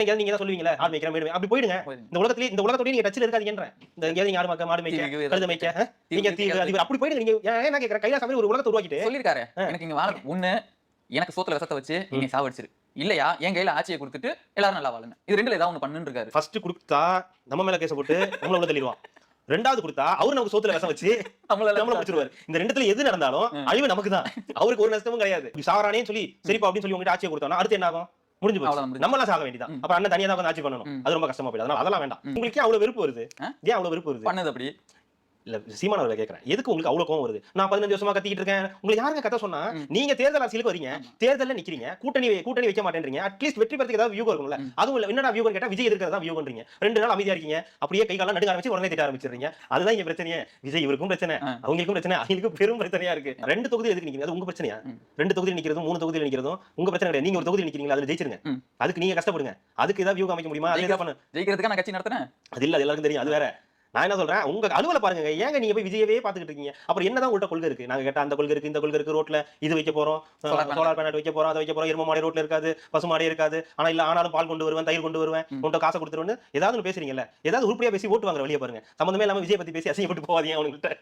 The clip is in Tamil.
எங்கயாவது நீங்க தான் சொல்லுவீங்களா ஆடு மேய்க்கிறேன் மேடு அப்படி போயிடுங்க. இந்த உலகத்தோடய நீங்க டச்ல இருக்காதீங்கன்றேன். இந்த எங்கயாவது நீங்க ஆடு மேய்க்க மாடு மேய்க்க கழுத மேய்க்க நீங்க தீவு அதிபர் அப்படி போயிடுங்க. நீங்க என்ன கேக்குற கைலாச மாதிரி ஒரு உலகத்தை உருவாக்கிட்டு சொல்லிருக்காரு. எனக்கு இங்க வாழ ஒண்ணு எனக்கு சோத்துல விஷத்தை வச்சு நீங்க சாவடிச்சிரு. இல்லையா என் கையில ஆட்சியை கொடுத்துட்டு எல்லாரும் நல்லா வாழுங்க. இது ரெண்டுல ஏதாவது ஒண்ணு பண்ணுன்னு இருக்காரு. ஃபர்ஸ்ட் கொடுத்தா நம்ம மேல கேஸ் போட்டு நம்மள உள்ள தள்ளிடுவான். ரெண்டாவது கொடுத்தா அவரு நமக்கு சோத்துல விஷம் வச்சு நம்மள முடிச்சிருவாரு. இந்த ரெண்டுத்துல எது நடந்தாலும் அழிவு நமக்கு தான். அவருக்கு ஒரு நஷ்டமும் கிடையாது. சாவரானே சொல்லி சரிப்பா அப்படின்னு சொல்லி உங்ககிட்ட ஆட்சியை கொடுத்தோம்னா அடுத்து என்ன ஆகும்? முடிஞ்சு போச்சு. நம்ம எல்லாம் சாக வேண்டியதான். அப்ப அண்ணன் தனியா தான் ஆட்சி பண்ணணும். அது ரொம்ப கஷ்டமா போயிடும். அதனால அதெல்லாம் வேண்டாம். உங்களுக்கு அவ்வளவு வெறுப்பு வருது. ஏன் அவ்வளவு வெறுப்பு வருது? பண்ணது அப்படி இல்ல சீமான் அவர்களை கேட்கிறேன். எதுக்கு உங்களுக்கு அவ்வளவு கோவம் வருது? நான் 15 வருஷமா கத்திக்கிட்டு இருக்கேன். உங்களுக்கு யாருங்க கத்த சொன்னா? நீங்க தேர்தல் அரசியலுக்கு வரீங்க. தேர்தல்ல நிக்கிறீங்க. கூட்டணி வைக்க மாட்டேன்றீங்க. அட்லீஸ்ட் வெற்றி பெறதுக்கு ஏதாவது வியூகம் இருக்கும்ல. அதுவும் இல்ல. என்னடா வியூகம் கேட்டா விஜய் எதிர்க்கிறதா வியூகம்ன்றீங்க. 2 நாள் அமைதியா இருக்கீங்க. அப்படியே கை காலம் நடுங்க ஆரம்பிச்சு உடனே திட்ட ஆரம்பிச்சிடுறீங்க. அதுதான் இங்க பிரச்சனையே. விஜய் இவருக்கும் பிரச்சனை, அவங்களுக்கும் பிரச்சனை, அவங்களுக்கும் பெரும் பிரச்சனையா இருக்கு. 2 தொகுதி எதுக்கு நிக்கிறீங்க? அது உங்க பிரச்சனையா? 2 தொகுதி நிக்கிறதும் 3 தொகுதி நிக்கிறதும் உங்க பிரச்சனை கிடையாது. நீங்க ஒரு தொகுதி நிக்கிறீங்களா? அதுல ஜெயிச்சிருங்க. அதுக்கு நீங்க கஷ்டப்படுங்க. அதுக்கு ஏதாவது வியூகம் அமைக்க முடியுமா? அதை பண்ணு. ஜெயிக்கிறதுக்கு நான் கட்சி நடத்துறேன். அது இல்ல, அது எல்லாருக்கும் தெரியும். அது வேற. நான் என்ன சொல்றேன், உங்க அலுவல பாருங்க. ஏங்க நீங்க போய் விஜயவே பாத்துக்கிட்டு இருக்கீங்க? அப்புறம் என்னதான் உங்கள்ட்ட கொள்கை இருக்கு? நாங்க கேட்டா அந்த கொள்கை இருக்கு, இந்த கொள்கை இருக்கு, ரோட்ல இது வைக்க போறோம், சோலார் பேனல் வைக்க போறோம், அதை வைக்க போறோம், எரும மாடு ரோட்ல இருக்காது, பசு மாடே இருக்காது, ஆனாலும் பால் கொண்டு வருவேன், தயிர் கொண்டு வருவேன், உன்கிட்ட காசை கொடுத்துருவேன், ஏதாவது பேசுறீங்கல்ல, ஏதாவது உருப்படியா பேசி ஓட்டு வாங்குற வழியை பாருங்க. சம்பந்தமே இல்லாம விஜய் பத்தி பேசி அசிங்கப்பட்டு போவாதீங்க அவங்கள்ட்ட.